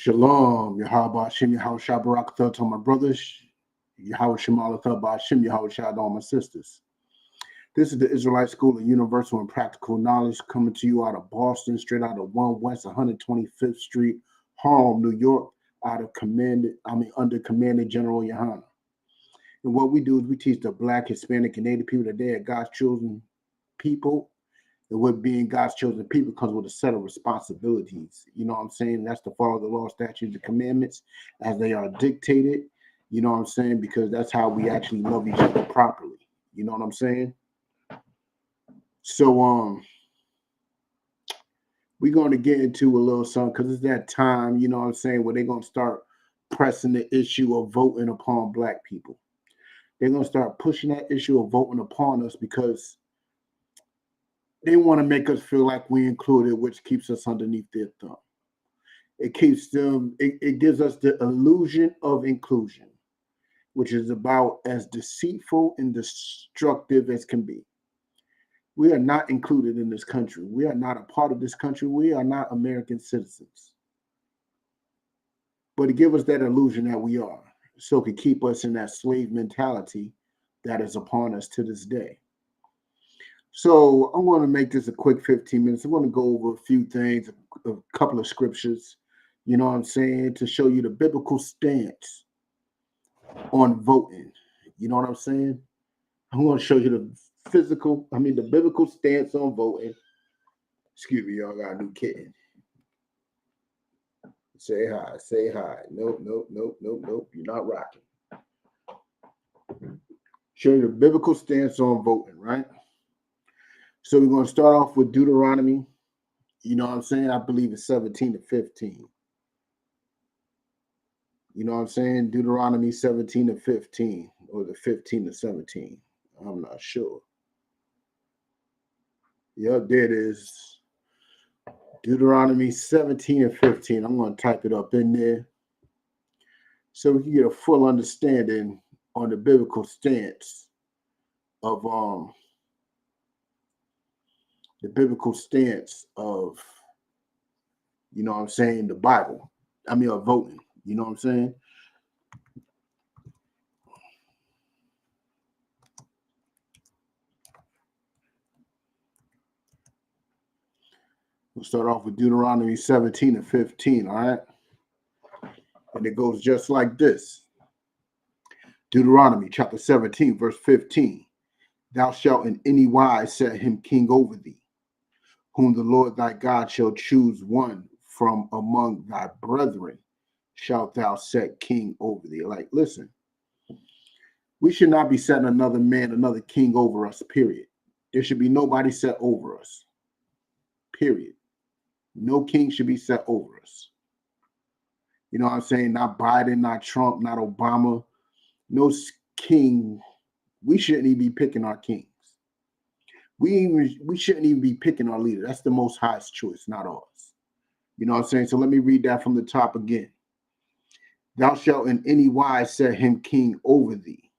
Shalom, Yahweh Hashem, Yahweh Shabbarak to my brothers, Yahweh Shemalatha Hashem, Yahweh Shad, all my sisters. This is the Israelite School of Universal and Practical Knowledge coming to you out of Boston, straight out of 1 West 125th Street, Harlem, New York, under Commander General Yohana. And what we do is we teach the Black, Hispanic, and Native people that they are God's chosen people. And with being God's chosen people comes with a set of responsibilities. You know what I'm saying? That's to follow the law, statutes, and commandments as they are dictated. You know what I'm saying? Because that's how we actually love each other properly. You know what I'm saying? So we're going to get into a little something because it's that time, you know what I'm saying, where they're going to start pressing the issue of voting upon Black people. They're going to start pushing that issue of voting upon us because they want to make us feel like we included, which keeps us underneath their thumb. It keeps them, it gives us the illusion of inclusion, which is about as deceitful and destructive as can be. We are not included in this country. We are not a part of this country. We are not American citizens. But it gives us that illusion that we are, so it can keep us in that slave mentality that is upon us to this day. So I'm going to make this a quick 15 minutes. I'm going to go over a few things, a couple of scriptures, you know what I'm saying, to show you the biblical stance on voting. You know what I'm saying? I'm going to show you the biblical stance on voting. Excuse me, y'all got a new kitten. Say hi, say hi. Nope. You're not rocking. Show you the biblical stance on voting, right? So we're going to start off with Deuteronomy. You know what I'm saying? I believe it's 17 to 15. You know what I'm saying? Deuteronomy 17 to 15 or the 15 to 17. I'm not sure. Yep, there it is. Deuteronomy 17 and 15. I'm going to type it up in there so we can get a full understanding on the biblical stance of you know what I'm saying, the Bible. Of voting. You know what I'm saying? We'll start off with Deuteronomy 17 and 15, all right? And it goes just like this. Deuteronomy chapter 17, verse 15. Thou shalt in any wise set him king over thee, whom the Lord thy God shall choose one from among thy brethren, shalt thou set king over thee. Like, listen, we should not be setting another man, another king over us, period. There should be nobody set over us, period. No king should be set over us. You know what I'm saying? Not Biden, not Trump, not Obama. No king. We shouldn't even be picking our kings. We shouldn't even be picking our leader. That's the Most High's choice, not ours. You know what I'm saying? So let me read that from the top again. Thou shalt in any wise set him king over thee,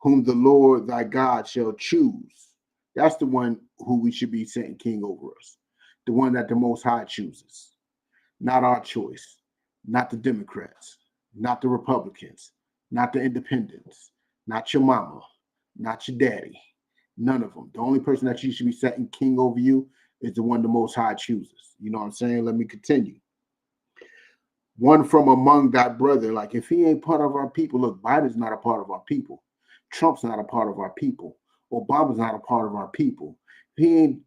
whom the Lord thy God shall choose. That's the one who we should be setting king over us. The one that the Most High chooses. Not our choice. Not the Democrats. Not the Republicans. Not the independents. Not your mama. Not your daddy. None of them. The only person that you should be setting king over you is the one the Most High chooses. You know what I'm saying? Let me continue. One from among thy brother. Like, if he ain't part of our people, look, Biden's not a part of our people. Trump's not a part of our people. Obama's not a part of our people. If he ain't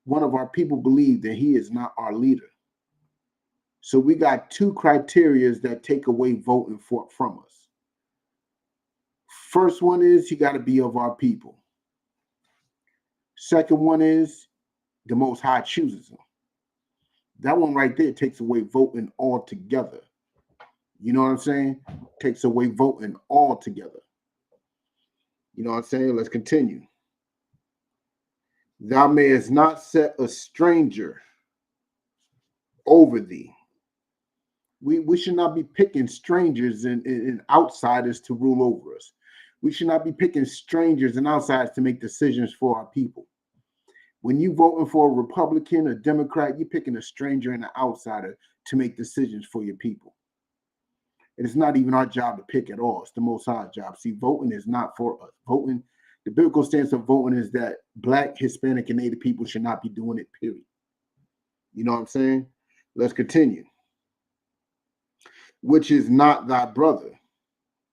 one of our people, believe that he is not our leader. So we got two criteria that take away voting from us. First one is he got to be of our people. Second one is the Most High chooses him. That one right there takes away voting altogether. You know what I'm saying? Takes away voting altogether. You know what I'm saying? Let's continue. Thou mayest not set a stranger over thee. We should not be picking strangers and outsiders to rule over us. We should not be picking strangers and outsiders to make decisions for our people. When you voting for a Republican, a Democrat, you're picking a stranger and an outsider to make decisions for your people. And it's not even our job to pick at all. It's the Most High's job. See, voting is not for us. Voting, the biblical stance of voting is that Black, Hispanic, and Native people should not be doing it, period. You know what I'm saying? Let's continue. Which is not thy brother.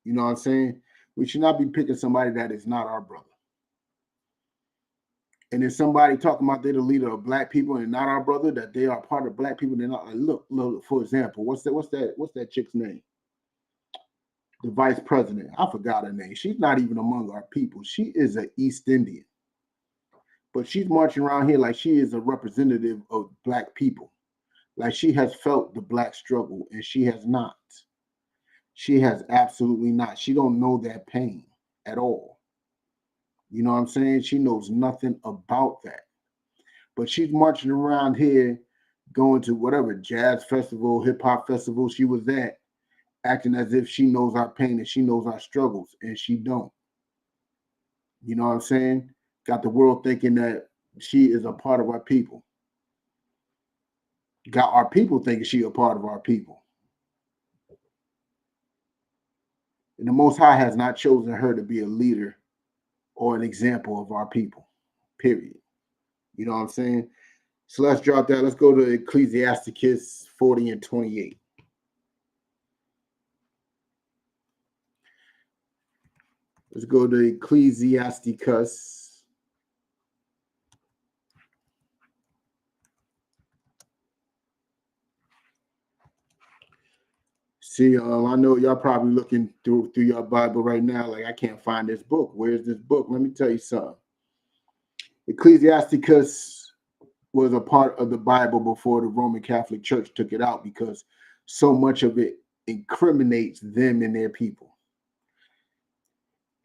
You know what I'm saying? We should not be picking somebody that is not our brother. And if somebody talking about they're the leader of Black people and not our brother, that they are part of Black people, they're not. Look, for example, what's that chick's name? The vice president. I forgot her name. She's not even among our people. She is an East Indian. But she's marching around here like she is a representative of Black people. Like she has felt the Black struggle, and she has not. She has absolutely not. She don't know that pain at all. You know what I'm saying? She knows nothing about that. But she's marching around here going to whatever jazz festival, hip hop festival she was at, acting as if she knows our pain and she knows our struggles, and she don't. You know what I'm saying? Got the world thinking that she is a part of our people. Got our people thinking she a part of our people. And the Most High has not chosen her to be a leader or an example of our people, period. You know what I'm saying? So let's drop that. Let's go to Ecclesiasticus 40 and 28. Let's go to Ecclesiasticus. See, I know y'all probably looking through your Bible right now, like I can't find this book. Where's this book? Let me tell you something. Ecclesiasticus was a part of the Bible before the Roman Catholic Church took it out because so much of it incriminates them and their people.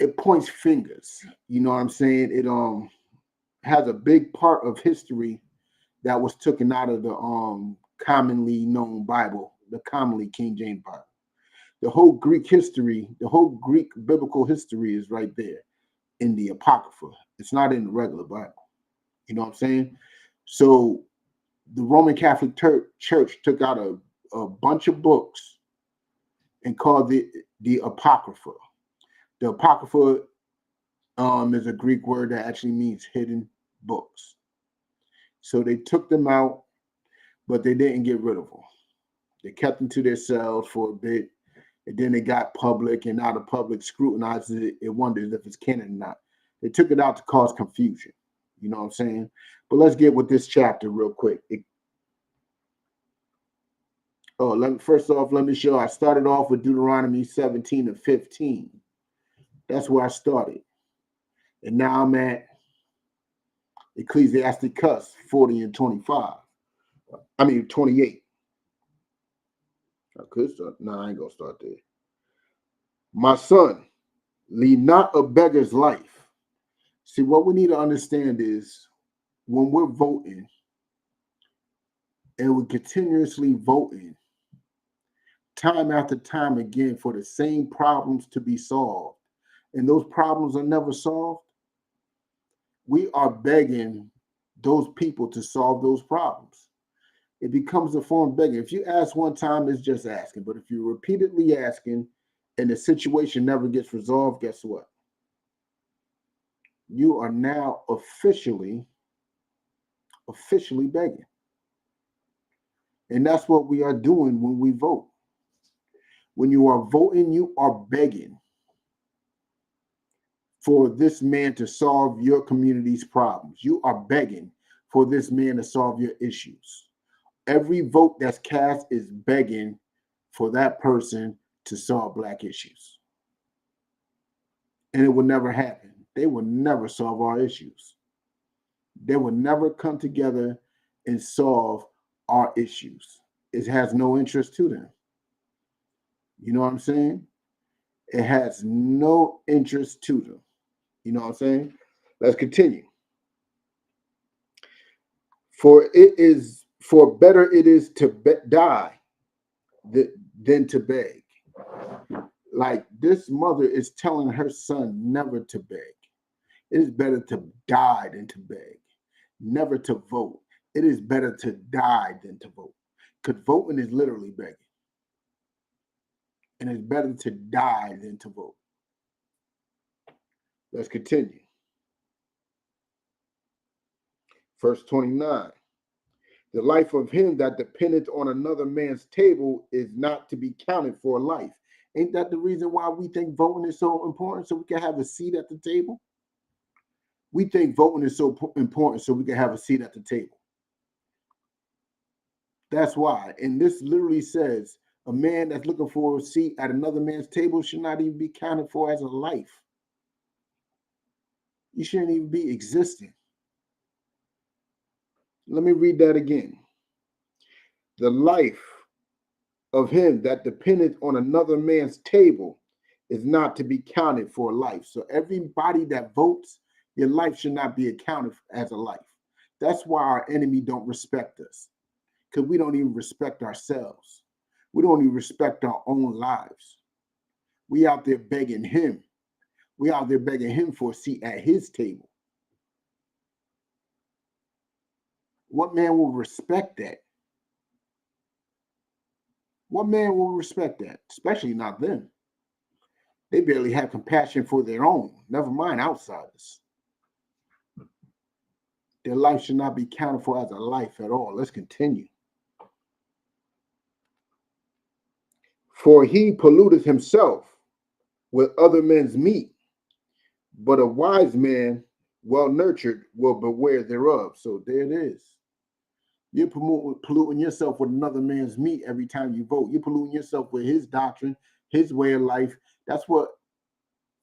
It points fingers. You know what I'm saying? It has a big part of history that was taken out of the commonly known Bible, the commonly King James Bible. The whole Greek history, the whole Greek biblical history is right there in the Apocrypha. It's not in the regular Bible. You know what I'm saying? So the Roman Catholic Church took out a bunch of books and called it the Apocrypha. The Apocrypha is a Greek word that actually means hidden books. So they took them out, but they didn't get rid of them. They kept them to themselves for a bit, and then they got public, and now the public scrutinizes it. It wonders if it's canon or not. They took it out to cause confusion. You know what I'm saying? But let's get with this chapter real quick. First off, let me show. I started off with Deuteronomy 17 and 15. That's where I started. And now I'm at Ecclesiasticus 40 and 25. 28. I could start. No, I ain't going to start there. My son, lead not a beggar's life. See, what we need to understand is when we're voting and we're continuously voting time after time again for the same problems to be solved, and those problems are never solved, we are begging those people to solve those problems. It becomes a form of begging. If you ask one time, it's just asking. But if you're repeatedly asking and the situation never gets resolved, guess what? You are now officially begging. And that's what we are doing when we vote. When you are voting, you are begging for this man to solve your community's problems. You are begging for this man to solve your issues. Every vote that's cast is begging for that person to solve Black issues. And it will never happen. They will never solve our issues. They will never come together and solve our issues. It has no interest to them. You know what I'm saying? It has no interest to them. You know what I'm saying? Let's continue. For better it is to die than to beg. Like this mother is telling her son never to beg. It is better to die than to beg. never to vote. It is better to die than to vote. Because voting is literally begging. And it's better to die than to vote. Let's continue. Verse 29. The life of him that dependeth on another man's table is not to be counted for life. Ain't that the reason why we think voting is so important? So we can have a seat at the table? We think voting is so important so we can have a seat at the table. That's why. And this literally says a man that's looking for a seat at another man's table should not even be counted for as a life. You shouldn't even be existing. Let me read that again. The life of him that dependeth on another man's table is not to be counted for life. So everybody that votes, your life should not be accounted as a life. That's why our enemy don't respect us, because we don't even respect ourselves. We don't even respect our own lives. We out there begging him. We out there begging him for a seat at his table. What man will respect that? What man will respect that? Especially not them. They barely have compassion for their own, never mind outsiders. Their life should not be counted for as a life at all. Let's continue. For he polluteth himself with other men's meat, but a wise man, well nurtured, will beware thereof. So there it is. You're polluting yourself with another man's meat every time you vote. You're polluting yourself with his doctrine, his way of life. That's what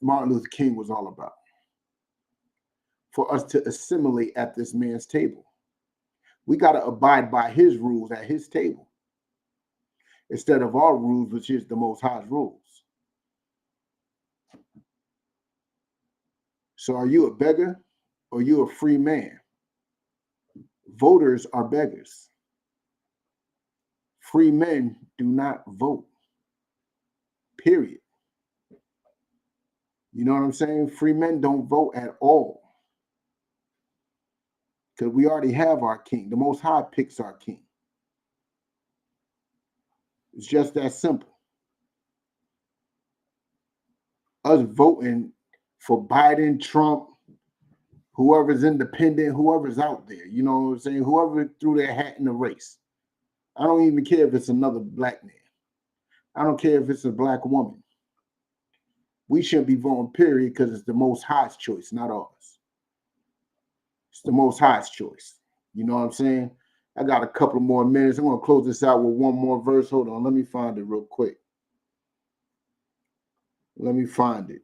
Martin Luther King was all about. For us to assimilate at this man's table. We got to abide by his rules at his table instead of our rules, which is the Most High's rules. So are you a beggar or are you a free man? Voters are beggars. Free men do not vote. Period. You know what I'm saying? Free men don't vote at all. Because we already have our king. The Most High picks our king. It's just that simple. Us voting for Biden, Trump, whoever's independent, whoever's out there, you know what I'm saying? Whoever threw their hat in the race. I don't even care if it's another black man. I don't care if it's a black woman. We shouldn't be voting, period, because it's the Most High's choice, not ours. It's the Most High's choice. You know what I'm saying? I got a couple more minutes. I'm going to close this out with one more verse. Hold on. Let me find it real quick. Let me find it.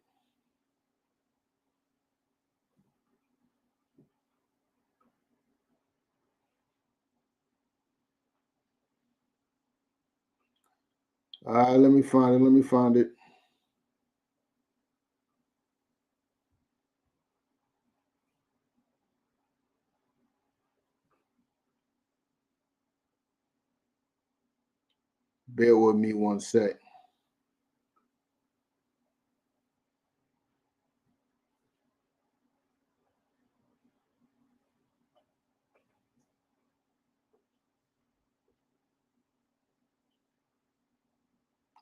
All right, let me find it. Let me find it. Bear with me one sec.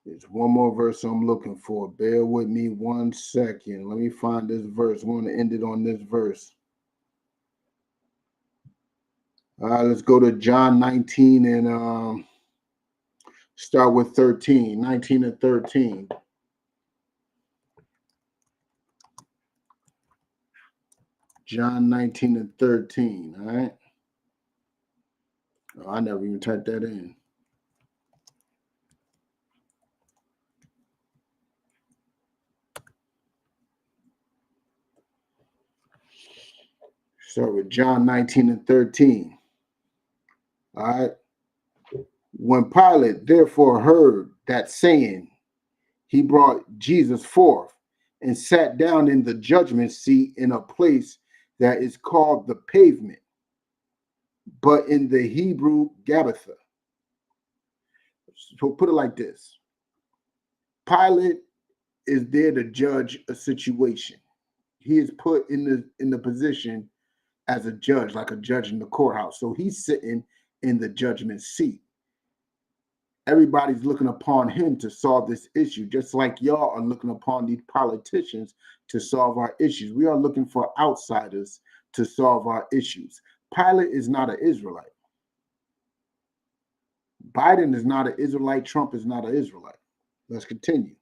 There's one more verse I'm looking for. Bear with me 1 second. Let me find this verse. I want to end it on this verse. All right, let's go to John 19 and start with 13. 19 and 13. John 19 and 13. All right. Oh, I never even typed that in. Start with John 19 and 13. All right. When Pilate therefore heard that saying, he brought Jesus forth and sat down in the judgment seat in a place that is called the pavement, but in the Hebrew Gabbatha. So put it like this. Pilate is there to judge a situation. He is put in the position as a judge, like a judge in the courthouse. So he's sitting in the judgment seat. Everybody's looking upon him to solve this issue, just like y'all are looking upon these politicians to solve our issues. We are looking for outsiders to solve our issues. Pilate is not an Israelite. Biden is not an Israelite. Trump is not an Israelite. Let's continue.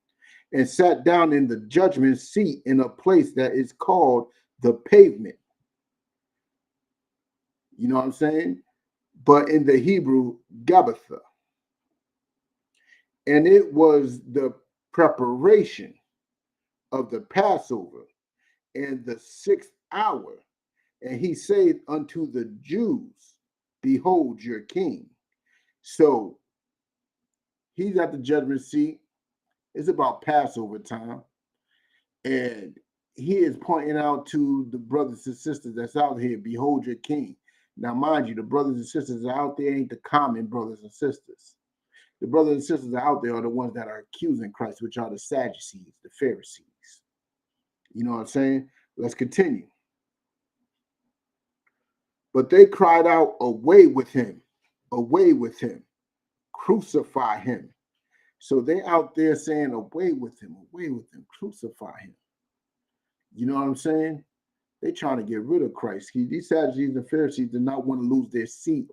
And sat down in the judgment seat in a place that is called the pavement. You know what I'm saying? But in the Hebrew, Gabbatha. And it was the preparation of the Passover and the 6th hour. And he said unto the Jews, behold your king. So he's at the judgment seat. It's about Passover time. And he is pointing out to the brothers and sisters that's out here, behold your king. Now, mind you, the brothers and sisters out there ain't the common brothers and sisters. The brothers and sisters out there are the ones that are accusing Christ, which are the Sadducees, the Pharisees. You know what I'm saying? Let's continue. But they cried out, away with him, crucify him. So they out there saying, away with him, crucify him. You know what I'm saying? They trying to get rid of Christ. These Sadducees and Pharisees did not want to lose their seat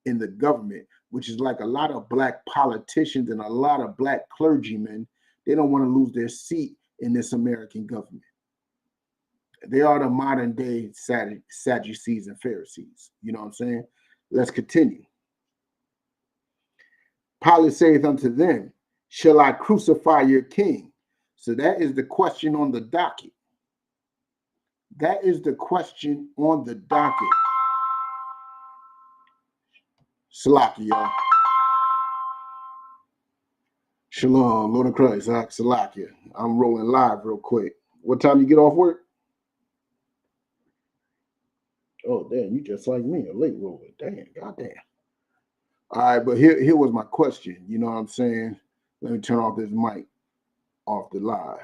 in the government, which is like a lot of black politicians and a lot of black clergymen. They don't want to lose their seat in this American government. They are the modern day Sadducees and Pharisees. You know what I'm saying? Let's continue. Pilate saith unto them, shall I crucify your king? So that is the question on the docket. That is the question on the docket. Salaki, y'all. Shalom, Lord of Christ, Salakia. I'm rolling live real quick. What time you get off work? Oh, damn, you just like me, a late roller. Damn, goddamn. All right, but here was my question. You know what I'm saying? Let me turn off this mic off the live.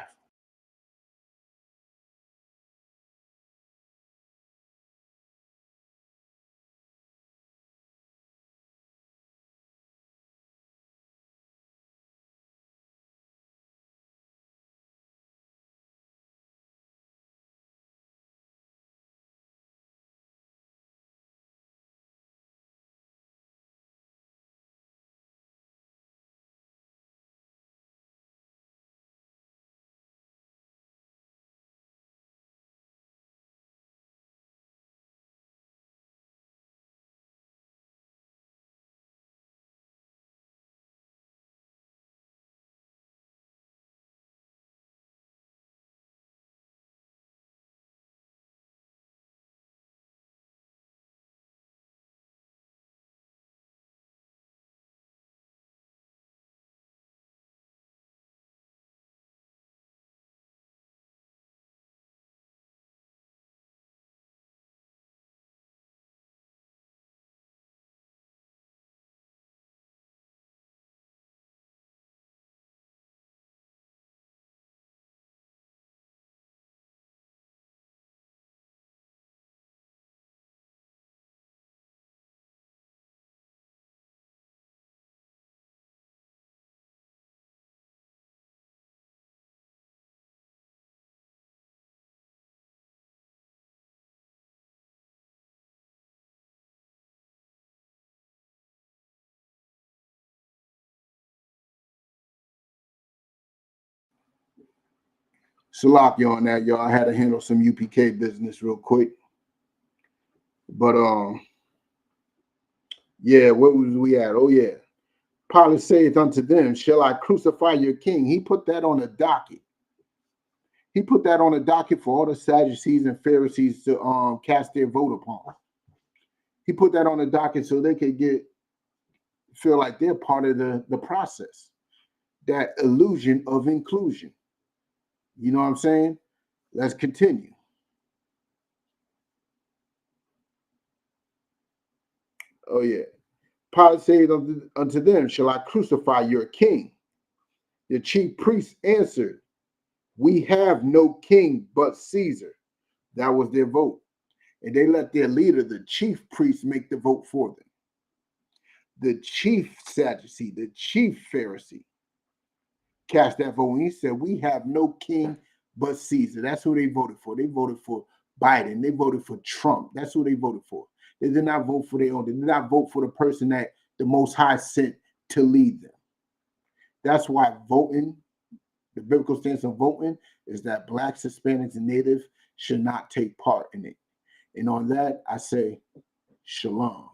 Salaki on that, y'all. I had to handle some UPK business real quick. But yeah, what was we at? Oh yeah. Pilate saith unto them, shall I crucify your king? He put that on the docket. He put that on the docket for all the Sadducees and Pharisees to cast their vote upon. He put that on the docket so they could feel like they're part of the process. That illusion of inclusion. You know what I'm saying? Let's continue. Oh yeah. Pilate said unto them, shall I crucify your king? The chief priests answered, we have no king but Caesar. That was their vote. and they let their leader, the chief priest, make the vote for them. The chief Sadducee, the chief Pharisee, cast that vote, and he said, "We have no king but Caesar." That's who they voted for. They voted for Biden. They voted for Trump. That's who they voted for. They did not vote for their own. They did not vote for the person that the Most High sent to lead them. That's why voting, the biblical stance on voting, is that Blacks, Hispanics, and Natives should not take part in it. And on that, I say, shalom.